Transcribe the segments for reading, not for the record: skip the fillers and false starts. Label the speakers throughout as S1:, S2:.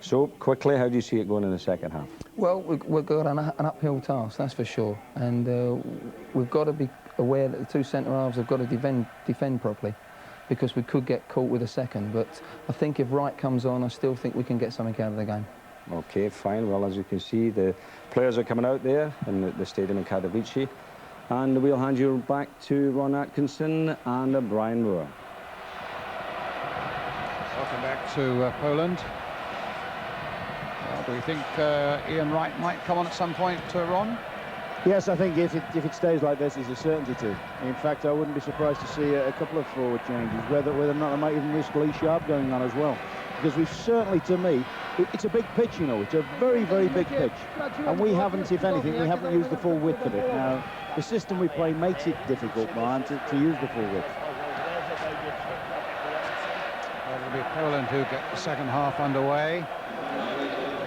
S1: So, quickly, how do you see it going in the second half?
S2: Well, we've got an uphill task, that's for sure. And we've got to be aware that the two centre-halves have got to defend properly, because we could get caught with a second. But I think if Wright comes on, I still think we can get something out of the game.
S1: Okay, fine. Well, as you can see, the players are coming out there in the stadium in Katowice. And we'll hand you back to Ron Atkinson and Brian Moore.
S3: Welcome back to Poland. Do we think Ian Wright might come on at some point, Ron?
S4: Yes, I think if it stays like this, it's a certainty to. In fact, I wouldn't be surprised to see a couple of forward changes, whether or not I might even risk Lee Sharp going on as well. Because we've certainly, to me, it's a big pitch, you know, it's a very, very big pitch. And we haven't, if anything, we haven't used the full width of it. Now, the system we play makes it difficult, Brian, to use the full width.
S3: Well, it'll be Poland who get the second half underway.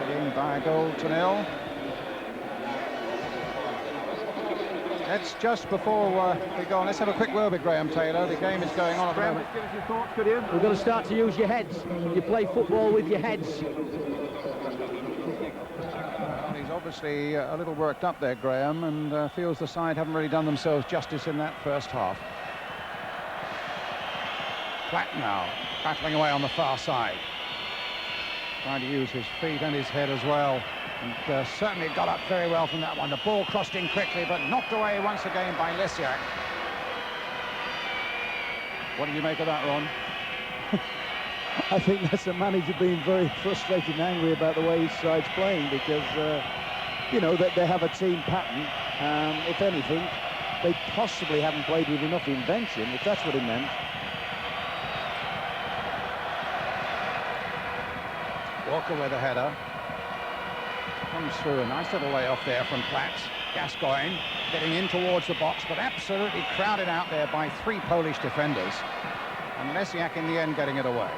S3: Leading by a goal to 0. That's just before we go on. Let's have a quick word with Graham Taylor. The game is going on at the moment.
S5: Give us your thoughts, could you?
S6: We've got to start to use your heads. You play football with your heads.
S3: Well, he's obviously a little worked up there, Graham, and feels the side haven't really done themselves justice in that first half. Platt now, battling away on the far side. Trying to use his feet and his head as well. And certainly got up very well from that one. The ball crossed in quickly, but knocked away once again by Lesiak. What do you make of that, Ron?
S4: I think that's the manager being very frustrated and angry about the way his side's playing, because, you know, that they have a team pattern. If anything, they possibly haven't played with enough invention, if that's what it meant.
S3: Walker with a header. Comes through a nice little layoff there from Platt. Gascoigne getting in towards the box, but absolutely crowded out there by 3 Polish defenders. And Lesiak in the end getting it away.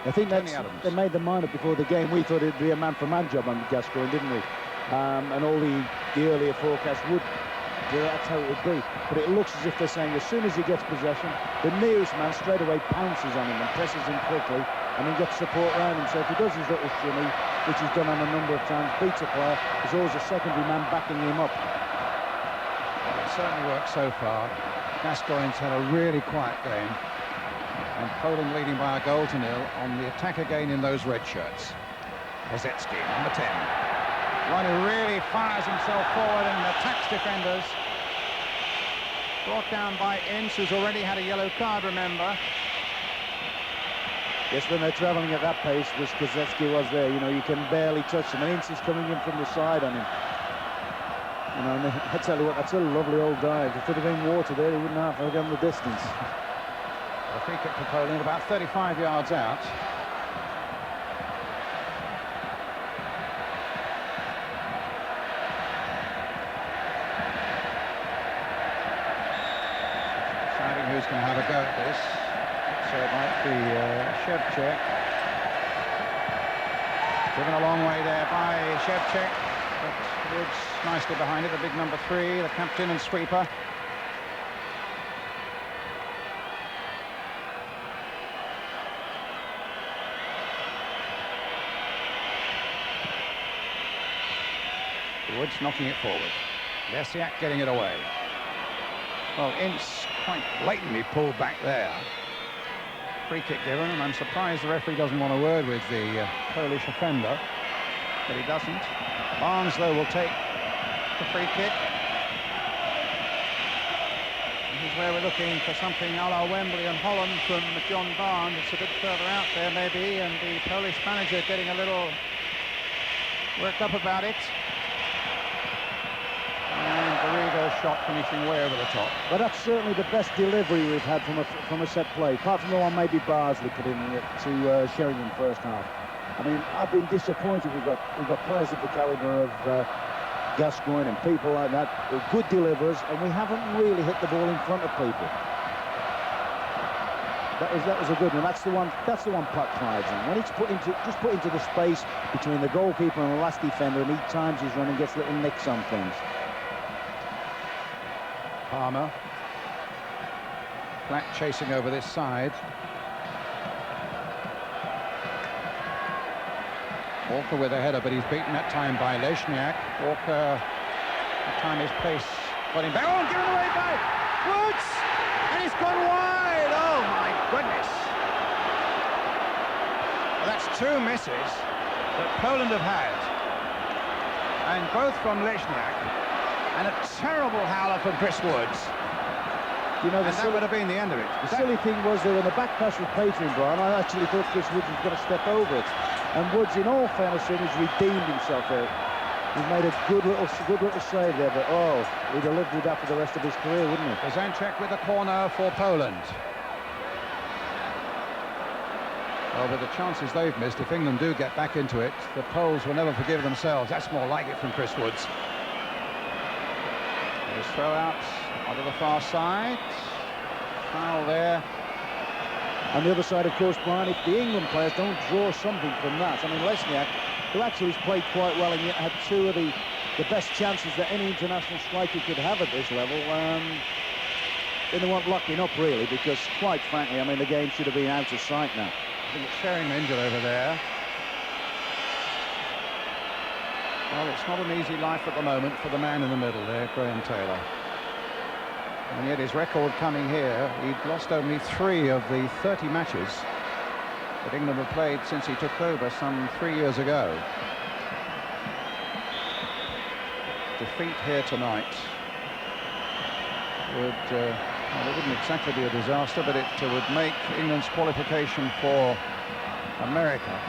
S4: I think they made the mind up before the game. We thought it'd be a man-for-man job on Gascoigne, didn't we? And all the earlier forecasts would. That's how it would be. But it looks as if they're saying as soon as he gets possession, the nearest man straight away pounces on him and presses him quickly, and then gets support around him. So if he does his little shimmy, which he's done on a number of times, beats a player, there's always a secondary man backing him up.
S3: Well, it certainly worked so far. Gascoigne's had a really quiet game, and Poland leading by a goal to 0 on the attack again in those red shirts. Kozetsky, number 10. One who really fires himself forward and attacks defenders. Brought down by Ince, who's already had a yellow card, remember.
S4: Yes, when they're travelling at that pace, which Kozetsky was there, you know, you can barely touch him. And Ince is coming in from the side on him. You know, and I tell you what, that's a lovely old dive. If it had been water there, he wouldn't have gone the distance.
S3: A free kick for Poland, about 35 yards out. Deciding who's going to have a go at this. So it might be Shevchik. Driven a long way there by Shevchik, but Woods nicely behind it, the big number 3, the captain and sweeper. Woods knocking it forward. Lesiak getting it away. Well, Ince quite blatantly pulled back there. Free kick given, and I'm surprised the referee doesn't want a word with the Polish offender, but he doesn't. Barnes, though, will take the free kick. This is where we're looking for something a la Wembley and Holland from John Barnes. It's a bit further out there, maybe, and the Polish manager getting a little worked up about it. And Garrigo's shot finishing way over the top.
S4: But that's certainly the best delivery we've had from a set play, apart from the one maybe Barsley put in to Sheringham first half. I mean, I've been disappointed. We've got players of the calibre of Gascoigne and people like that, good deliverers, and we haven't really hit the ball in front of people. That was a good one. That's the one Platt thrives on. When it's just put into the space between the goalkeeper and the last defender, and each time he's running, gets little nicks on things.
S3: Palmer. Platt chasing over this side. Walker with a header, but he's beaten that time by Leshniak. Walker, that time his pace got him back. Oh, given away by Woods! And it's gone wide! Oh, my goodness! Well, that's two misses that Poland have had. And both from Leshniak. And a terrible howler from Chris Woods.
S4: You know,
S3: and that would have been the end of it.
S4: The silly thing was that when the back pass was Patron, Brian, I actually thought Chris Woods was going to step over it. And Woods, in all fairness, has redeemed himself there. He's made a good little save there, but oh, he'd have lived with that for the rest of his career, wouldn't he?
S3: Kazanczak with the corner for Poland. Well, with the chances they've missed, if England do get back into it, the Poles will never forgive themselves. That's more like it from Chris Woods. There's throw out onto the far side. Foul there.
S4: On the other side, of course, Brian, if the England players don't draw something from that, I mean, Leshniak, who actually has played quite well and yet had two of the best chances that any international striker could have at this level, they weren't locking up, really, because, quite frankly, I mean, the game should have been out of sight now.
S3: I think it's Sheringham injured over there. Well, it's not an easy life at the moment for the man in the middle there, Graham Taylor. And yet his record coming here, he'd lost only 3 of the 30 matches that England have played since he took over some 3 years ago. Defeat here tonight would, well, it wouldn't exactly be a disaster, but it would make England's qualification for America.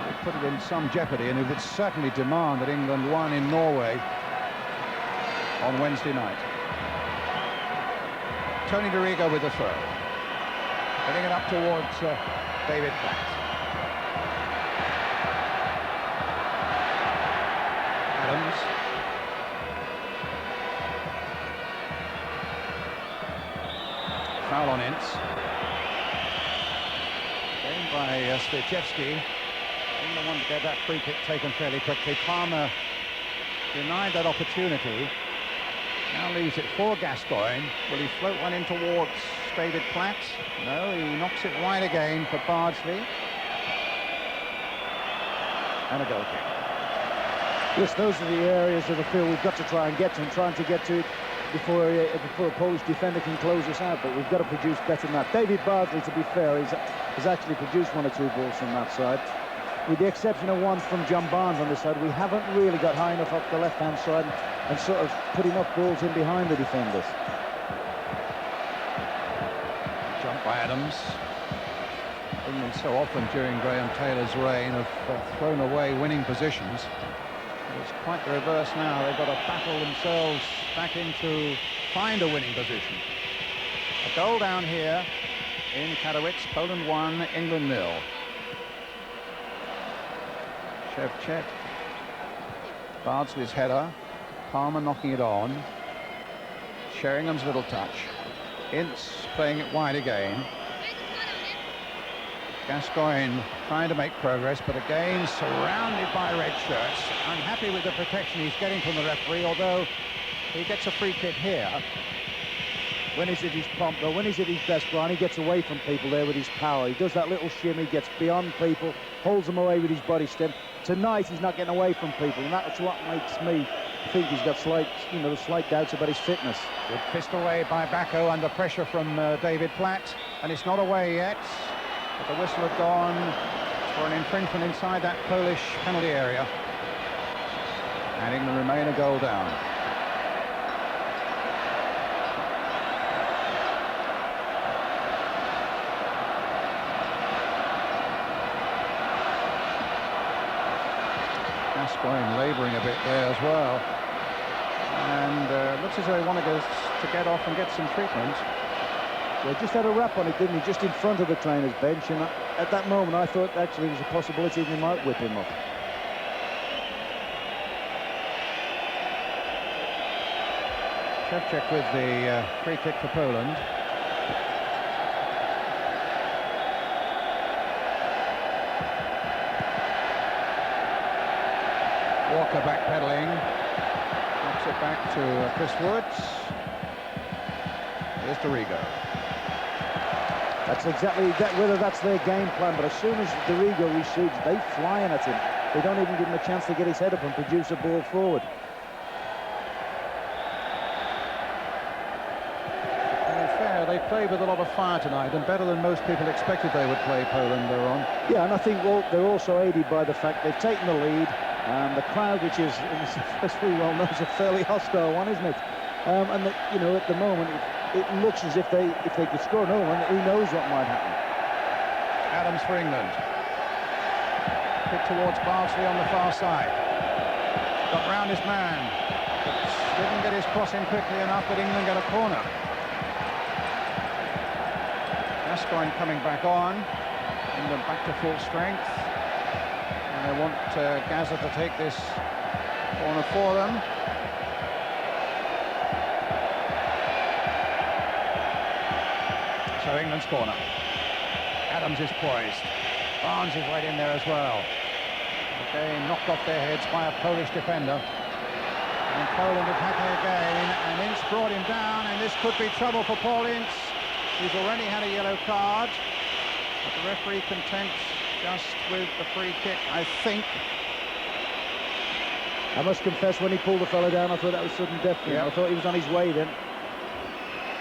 S3: It would put it in some jeopardy, and it would certainly demand that England won in Norway on Wednesday night. Tony DeRigo with the throw. Getting it up towards David Platt. Adams. Foul on Ince. Gained by Stachevski. England wanted to get that free kick taken fairly quickly. Palmer denied that opportunity. Now leaves it for Gascoigne. Will he float one in towards David Platt? No, he knocks it wide again for Bardsley. And a goal kick.
S4: Yes, those are the areas of the field we've got to try and get to, and trying to get to it before a Polish defender can close us out, but we've got to produce better than that. David Bardsley, to be fair, has actually produced 1 or 2 balls from that side. With the exception of one from John Barnes on this side, we haven't really got high enough up the left-hand side and sort of put enough balls in behind the defenders.
S3: Jump by Adams. England so often during Graham Taylor's reign have thrown away winning positions. It's quite the reverse now. They've got to battle themselves back in to find a winning position. A goal down here in Katowice. Poland 1, England 0. Shevchet. Bardsley's header. Palmer knocking it on. Sheringham's little touch. Ince playing it wide again. Gascoigne trying to make progress, but again surrounded by red shirts. Unhappy with the protection he's getting from the referee, although he gets a free kick here.
S4: When he's at his pomp, though, when he's at his best, Brian, he gets away from people there with his power. He does that little shimmy, gets beyond people, holds them away with his body stem. Tonight, he's not getting away from people, and that's what makes me think he's got slight doubts about his fitness.
S3: Good fist away by Bacco under pressure from David Platt, and it's not away yet. But the whistle had gone for an infringement inside that Polish penalty area. And England remain a goal down. Gascoigne labouring a bit there as well. And looks as though he wanted to get off and get some treatment.
S4: Well, just had a wrap on it, didn't he? Just in front of the trainer's bench, and at that moment I thought actually there was a possibility they might whip him up.
S3: Shevchet with the free kick for Poland. Walker backpedaling, knocks it back to Chris Woods. Here's DeRigo.
S4: That's exactly that, whether that's their game plan, but as soon as DeRigo receives, they flying at him. They don't even give him a chance to get his head up and produce a ball forward.
S3: They played with a lot of fire tonight, and better than most people expected they would play, Poland, they're on.
S4: Yeah, and I think they're also aided by the fact they've taken the lead, and the crowd, which is, as we well know, is a fairly hostile one, isn't it? And you know, at the moment, it looks as if they could score another one. Who knows what might happen?
S3: Adams for England. Hit towards Bardsley on the far side. Got round his man, but didn't get his cross in quickly enough, but England got a corner. Gascoigne coming back on, England back to full strength, and they want Gaza to take this corner for them. So England's corner. Adams is poised. Barnes is right in there as well. Okay, knocked off their heads by a Polish defender. And Poland attacking again, and Ince brought him down, and this could be trouble for Paul Ince. He's already had a yellow card, but the referee content just with the free kick, I think.
S4: I must confess, when he pulled the fellow down, I thought that was sudden death.
S3: Yep.
S4: I thought he was on his way then.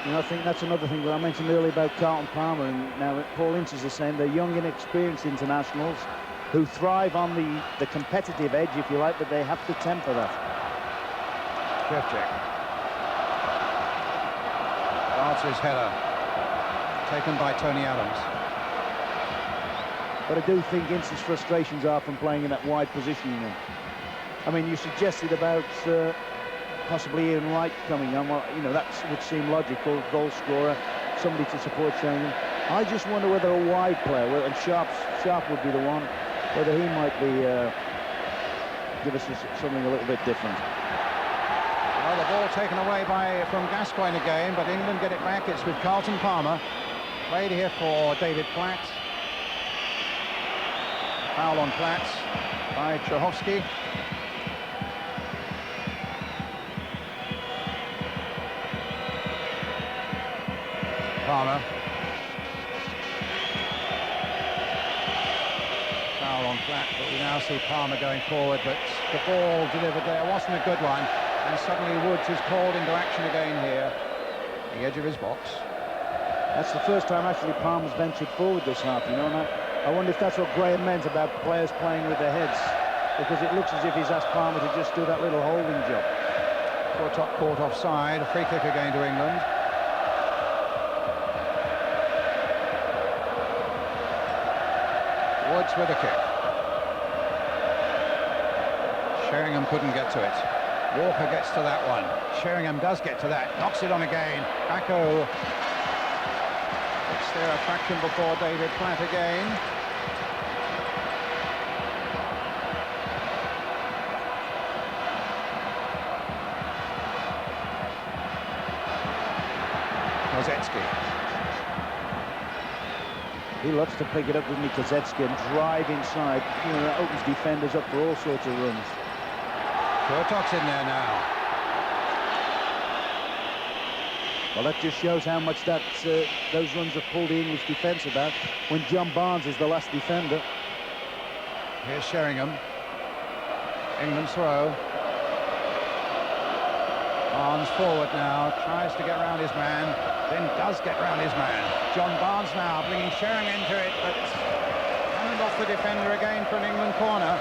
S4: And I think that's another thing that I mentioned earlier about Carlton Palmer, and now Paul Ince is the same. They're young, inexperienced internationals who thrive on the competitive edge, if you like, but they have to temper that.
S3: Shevchik. Bardsley's header. Taken by Tony Adams.
S4: But I do think Ince's frustrations are from playing in that wide position. I mean, you suggested about possibly Ian Wright coming on. Well, you know, that would seem logical. Goal scorer, somebody to support Sheringham. I just wonder whether a wide player, and Sharp would be the one, whether he might be give us something a little bit different.
S3: Well, the ball taken away from Gascoigne again, but England get it back. It's with Carlton Palmer. Played here for David Platt. Foul on Platt by Czechoski. Palmer. Foul on Platt, but we now see Palmer going forward, but the ball delivered there wasn't a good one, and suddenly Woods is called into action again here, the edge of his box.
S4: That's the first time actually Palmer's ventured forward this half, you know, and I wonder if that's what Graham meant about players playing with their heads, because it looks as if he's asked Palmer to just do that little holding job.
S3: For top court offside, a free kick again to England. Woods with a kick. Sheringham couldn't get to it. Walker gets to that one. Sheringham does get to that, knocks it on again. Bacco. It's there a fraction before David Platt again. Kozetski.
S4: He loves to pick it up, doesn't he, Kozetski, and drive inside. You know, that opens defenders up for all sorts of runs.
S3: Kurtok's in there now.
S4: Well, that just shows how much that those runs have pulled the English defence about when John Barnes is the last defender.
S3: Here's Sheringham. England's throw. Barnes forward now, tries to get round his man, then does get round his man. John Barnes now bringing Sheringham into it, but hand off the defender again for an England corner.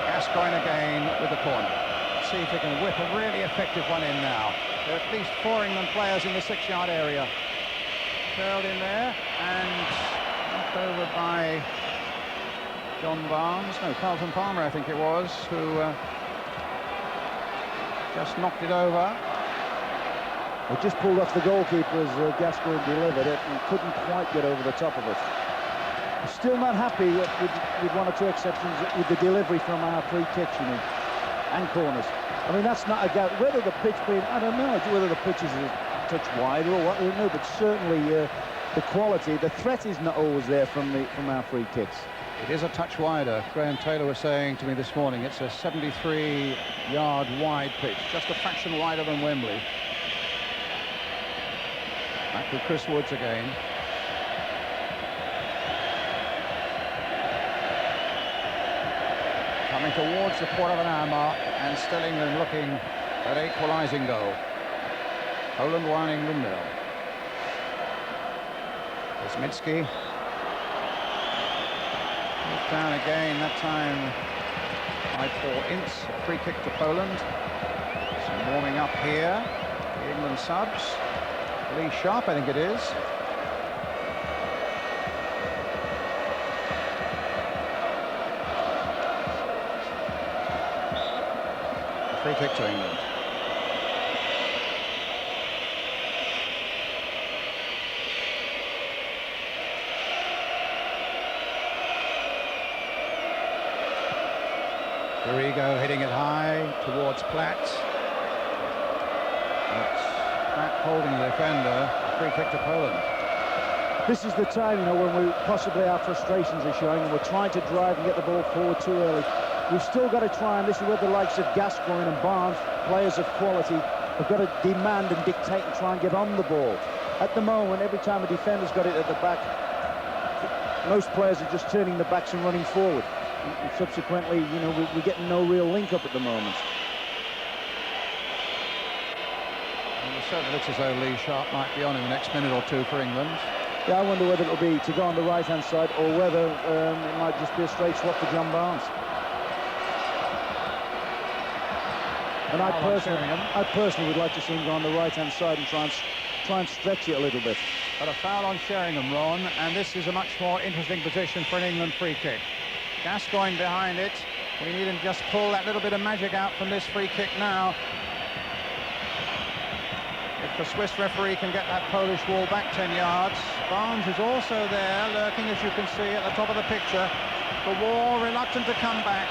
S3: Gascoigne again with the corner. Let's see if he can whip a really effective one in now. There are at least 4 England players in the 6-yard area. Curled in there and knocked over by John Barnes. No, Carlton Palmer, I think it was, who just knocked it over.
S4: It just pulled off the goalkeeper as Gascoigne delivered it and couldn't quite get over the top of it. Still not happy with 1 or 2 exceptions with the delivery from our free kicks, you know, and corners. I mean, that's not a doubt. Whether the pitch being, I don't know whether the pitch is a touch wider or what, I don't know, but certainly the quality, the threat is not always there from our free kicks.
S3: It is a touch wider. Graham Taylor was saying to me this morning, it's a 73-yard wide pitch, just a fraction wider than Wembley. Back with Chris Woods again. Coming towards the quarter of an hour mark, and still England looking at equalising goal. Poland 1, England 0. Kosmicki. Down again, that time by Paul Ince. A free kick to Poland. Some warming up here. The England subs. Lee Sharp, I think it is. A free kick to England. Arrigo hitting it high towards Platt. But Platt holding the defender. A free kick to Poland.
S4: This is the time, you know, when we possibly our frustrations are showing and we're trying to drive and get the ball forward too early. We've still got to try, and this is where the likes of Gascoigne and Barnes, players of quality, have got to demand and dictate and try and get on the ball. At the moment, every time a defender's got it at the back, most players are just turning the backs and running forward. And subsequently, you know, we're getting no real link up at the moment.
S3: Well, it certainly looks as though Lee Sharp might be on in the next minute or two for England.
S4: Yeah, I wonder whether it'll be to go on the right-hand side or whether it might just be a straight swap for John Barnes. And I personally would like to see him go on the right-hand side and try and stretch it a little bit.
S3: But a foul on Sheringham, Ron, and this is a much more interesting position for an England free kick. Gascoigne behind it. We need him to just pull that little bit of magic out from this free kick now. If the Swiss referee can get that Polish wall back 10 yards. Barnes is also there, lurking, as you can see, at the top of the picture. The wall reluctant to come back.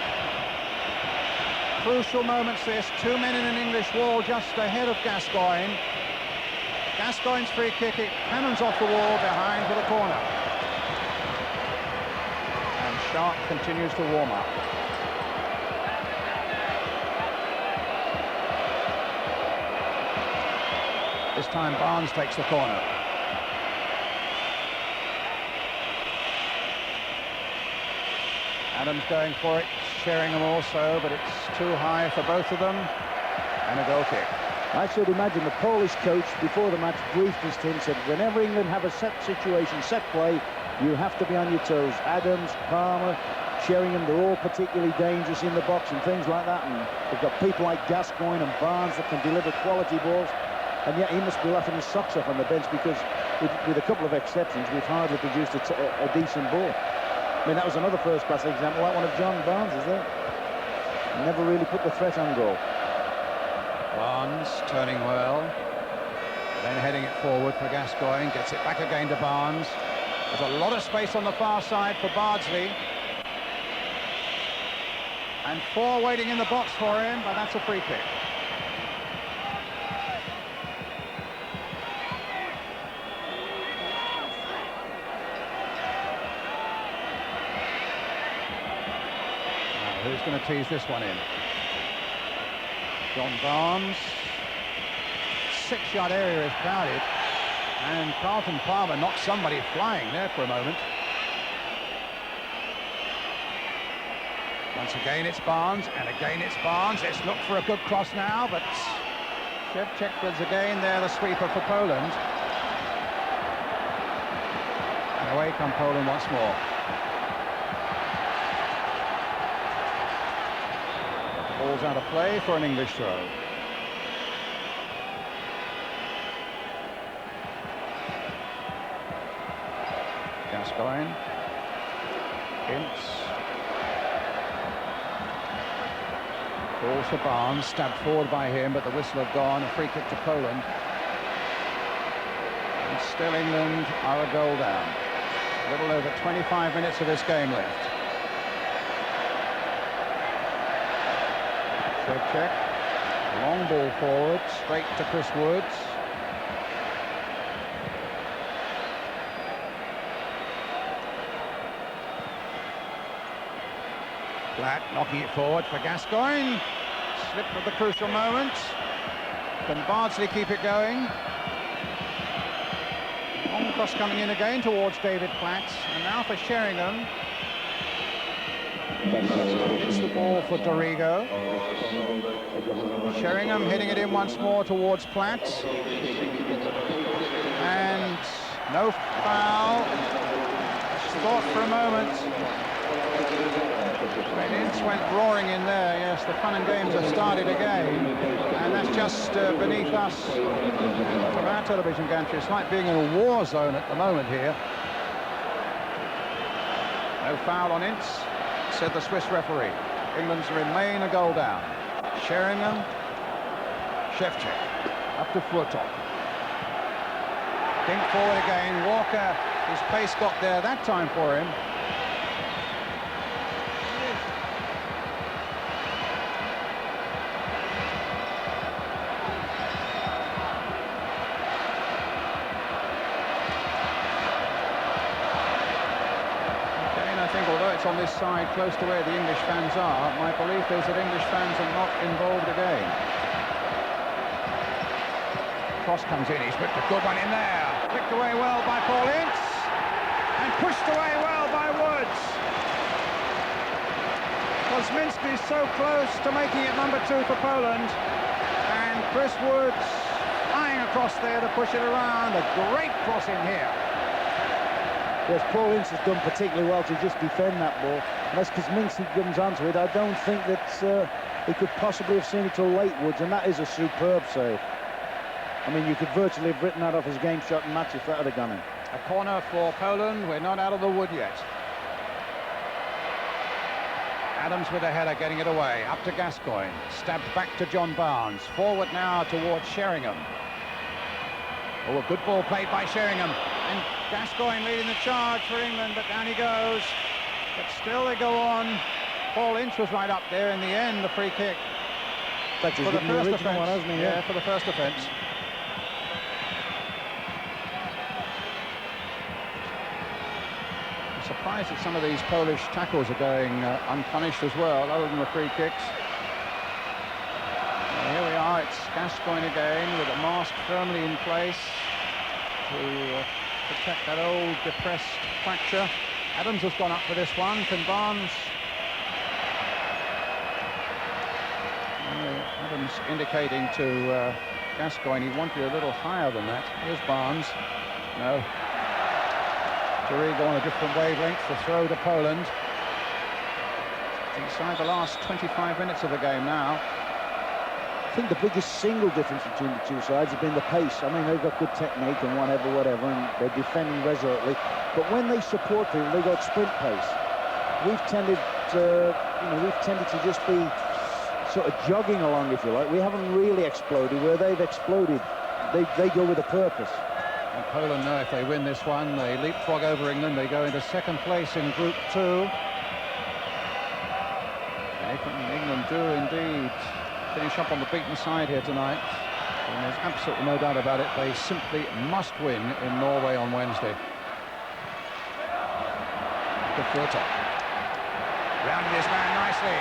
S3: Crucial moments this. 2 men in an English wall just ahead of Gascoigne. Gascoigne's free kick, it cannons off the wall behind for the corner. And Sharp continues to warm up. This time Barnes takes the corner. Adams going for it, Sheringham also, but it's too high for both of them. And a goal kick.
S4: I should imagine the Polish coach before the match briefed his team, said whenever England have a set situation, set play, you have to be on your toes. Adams, Palmer, Sheringham, they're all particularly dangerous in the box and things like that, and they've got people like Gascoigne and Barnes that can deliver quality balls, and yet he must be laughing his socks off on the bench because with a couple of exceptions we've hardly produced a decent ball. I mean, that was another first-class example, like one of John Barnes, is there? Never really put the threat on goal.
S3: Barnes turning well, then heading it forward for Gascoigne, gets it back again to Barnes. There's a lot of space on the far side for Bardsley. And 4 waiting in the box for him, but that's a free kick. Now, who's going to tease this one in? John Barnes. 6-yard area is crowded, and Carlton Palmer knocked somebody flying there for a moment. Once again it's Barnes, and again it's Barnes. Let's look for a good cross now, but Shevchuk again there, the sweeper for Poland. And away come Poland once more. Ball's out of play for an English throw. Gascoigne. Ince. Ball for Barnes, stabbed forward by him, but the whistle had gone. A free kick to Poland. And still England are a goal down. A little over 25 minutes of this game left. Shevchuk, long ball forward, straight to Chris Woods. Platt knocking it forward for Gascoigne. Slipped at the crucial moment. Can Bardsley keep it going? Long cross coming in again towards David Platt, and now for Sheringham. It's the ball for Dorigo. Sheringham hitting it in once more towards Platt. And no foul. Thought for a moment. Ince went roaring in there. Yes, the fun and games have started again. And that's just beneath us from our television gantry. It's like being in a war zone at the moment here. No foul on Ince, said the Swiss referee. England's remain a goal down. Sheringham, Shevchik, up to Furtok. Dink forward again. Walker, his pace got there that time for him. On this side, close to where the English fans are, my belief is that English fans are not involved again. Cross comes in, he's whipped a good one in there. Picked away well by Paul Ince, and pushed away well by Woods. Kosminski's so close to making it number 2 for Poland, and Chris Woods flying across there to push it around. A great cross in here.
S4: Yes, Paul Ince has done particularly well to just defend that ball. Unless Kosminski comes onto it, I don't think that he could possibly have seen it till late, Woods, and that is a superb save. I mean, you could virtually have written that off as a game shot and match if that had gone in.
S3: A corner for Poland. We're not out of the wood yet. Adams with a header, getting it away. Up to Gascoigne. Stabbed back to John Barnes. Forward now towards Sheringham. Oh, a good ball played by Sheringham. And Gascoigne leading the charge for England, but down he goes. But still they go on. Paul Ince was right up there in the end, the free kick.
S4: For the first offence. One, hasn't he?
S3: Yeah, for the first offence. I'm surprised that some of these Polish tackles are going unpunished as well, other than the free kicks. Here we are, it's Gascoigne again with a mask firmly in place to protect that old depressed fracture. Adams has gone up for this one. Can Barnes? Adams indicating to Gascoigne he wanted a little higher than that. Here's Barnes. No. Dorigo on a different wavelength. The throw to Poland. Inside the last 25 minutes of the game now.
S4: I think the biggest single difference between the two sides has been the pace. I mean, they've got good technique and whatever, and they're defending resolutely. But when they support people, they've got sprint pace. We've tended to just be sort of jogging along, if you like. We haven't really exploded. Where they've exploded, they go with a purpose.
S3: And Poland know if they win this one, they leapfrog over England. They go into second place in Group 2. England do indeed finish up on the beaten side here tonight, and there's absolutely no doubt about it. They simply must win in Norway on Wednesday. The Furtok rounded his man nicely,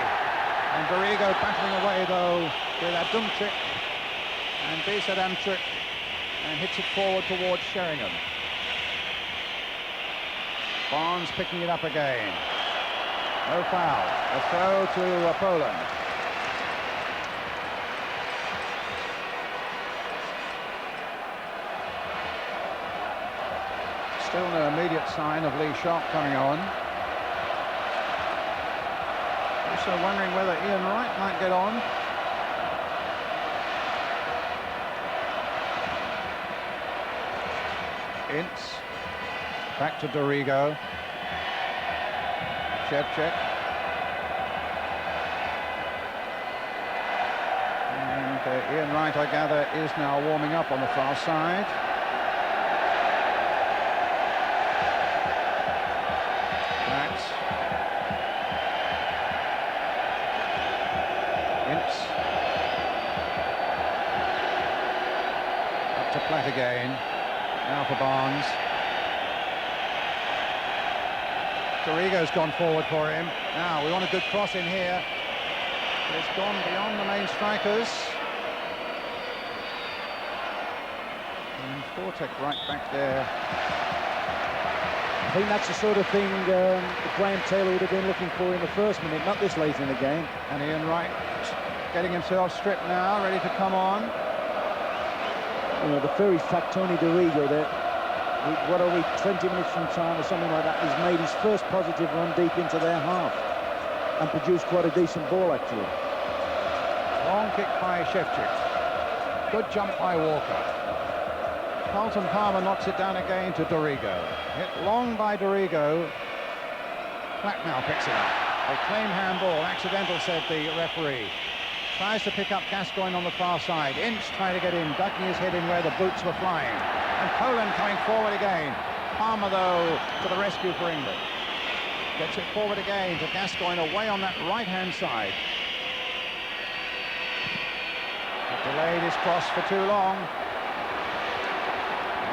S3: and Dorigo battling away though with Adamczyk and Bisa Adamczyk, and hits it forward towards Sheringham. Barnes picking it up again. No foul. A throw to Poland. Still no immediate sign of Lee Sharp coming on. Also wondering whether Ian Wright might get on. Ince. Back to Dorigo. Shevchik. And Ian Wright, I gather, is now warming up on the far side. Platt again. Now for Barnes. Dorigo's gone forward for him. Now we want a good cross in here. It's gone beyond the main strikers. And Fortek right back there.
S4: I think that's the sort of thing that Graham Taylor would have been looking for in the first minute, not this late in the game.
S3: And Ian Wright getting himself stripped now, ready to come on.
S4: You know, the very fact Tony Dorigo there, what are we, 20 minutes from time or something like that, he's made his first positive run deep into their half and produced quite a decent ball, actually.
S3: Long kick by Shevchik. Good jump by Walker. Carlton Palmer knocks it down again to Dorigo. Hit long by Dorigo. Blacknell picks it up. They claim handball. Accidental, said the referee. Tries to pick up Gascoigne on the far side. Ince trying to get in, ducking his head in where the boots were flying. And Poland coming forward again. Palmer, though, to the rescue for England. Gets it forward again to Gascoigne away on that right-hand side. Delayed his cross for too long.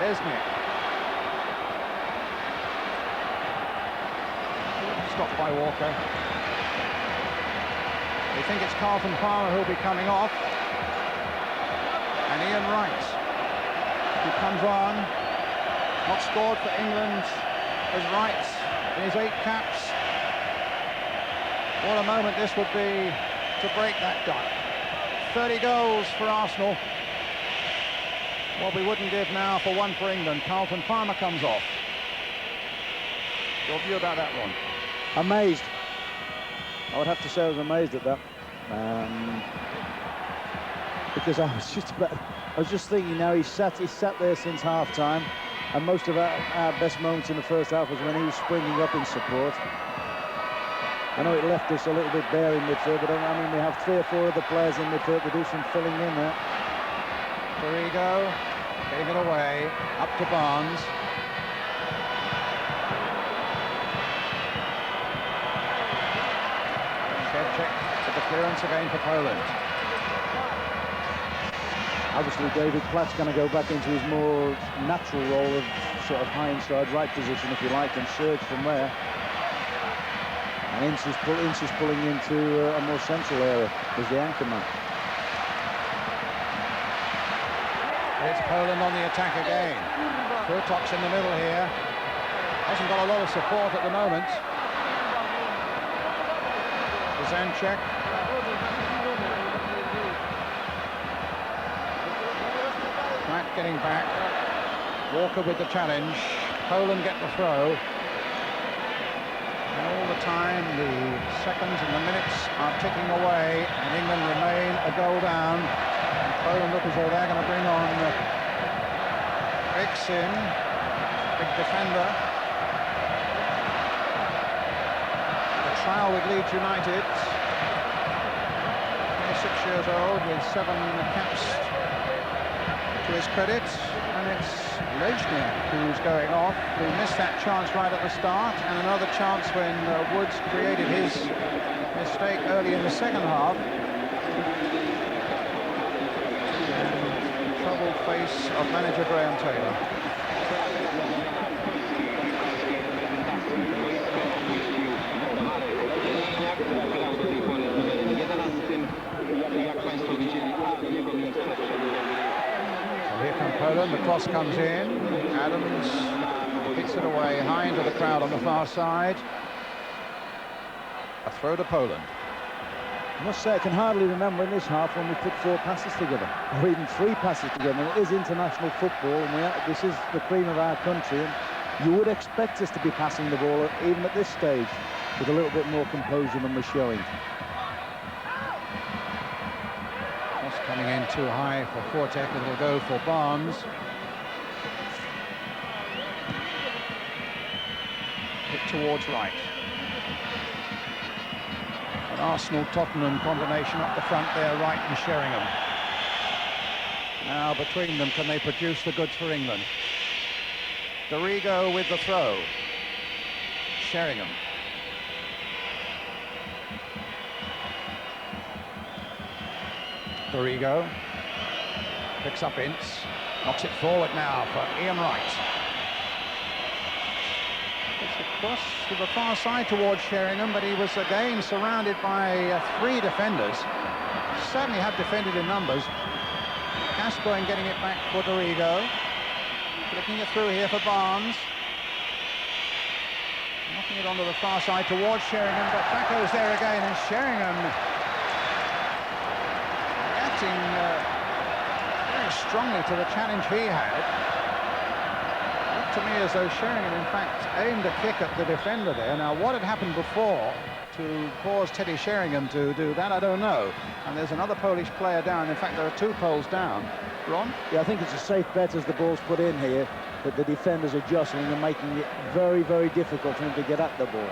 S3: Lesniak. Stopped by Walker. They think it's Carlton Palmer who'll be coming off. And Ian Wright, who comes on. Not scored for England as Wright in his 8 caps. What a moment this would be to break that duck. 30 goals for Arsenal. What we wouldn't give now for one for England. Carlton Palmer comes off. Your view about that one?
S4: Amazed. I would have to say I was amazed at that. Because I was just thinking now he's sat there since half-time, and most of our best moments in the first half was when he was springing up in support. I know it left us a little bit bare in midfield, but I mean we have 3 or 4 other players in midfield to do some filling in there.
S3: Dorigo getting it away, up to Barnes. Shevchik with the clearance again for Poland.
S4: Obviously David Platt's going to go back into his more natural role of sort of high inside right position, if you like, and surge from there. And Ince is pulling into a more central area as the anchor man.
S3: It's Poland on the attack again. Kurtok's in the middle here. Hasn't got a lot of support at the moment. Zanchek. Pratt getting back. Walker with the challenge. Poland get the throw. And all the time, the seconds and the minutes are ticking away, and England remain a goal down. And Poland look as though they're going to bring on Rixin, big defender. The trial with Leeds United, 26 years old with 7 caps to his credit, and it's Lesniak who's going off, who missed that chance right at the start, and another chance when Woods created his mistake early in the second half. Troubled face of manager Graham Taylor. Here come Poland, the cross comes in, Adams hits it away high into the crowd on the far side. A throw to Poland.
S4: I must say I can hardly remember in this half when we put 4 passes together, or even 3 passes together. And it is international football, and this is the cream of our country, and you would expect us to be passing the ball, even at this stage, with a little bit more composure than we're showing.
S3: Coming in too high for Fortek, it'll go for Barnes. Hit towards right. An Arsenal-Tottenham combination up the front there, Wright and Sheringham. Now between them, can they produce the goods for England? Dorigo with the throw. Sheringham. Dorigo picks up Ince, knocks it forward now for Ian Wright. It's across to the far side towards Sheringham, but he was again surrounded by 3 defenders. Certainly have defended in numbers. Gascoigne getting it back for Dorigo. Flicking it through here for Barnes. Knocking it onto the far side towards Sheringham, but back goes there again, and Sheringham reacting very strongly to the challenge he had. Looked to me as though Sheringham, in fact, aimed a kick at the defender there. Now, what had happened before to cause Teddy Sheringham to do that, I don't know. And there's another Polish player down. In fact, there are 2 Poles down. Ron?
S4: Yeah, I think it's a safe bet as the ball's put in here that the defenders are jostling and making it very, very difficult for him to get at the ball.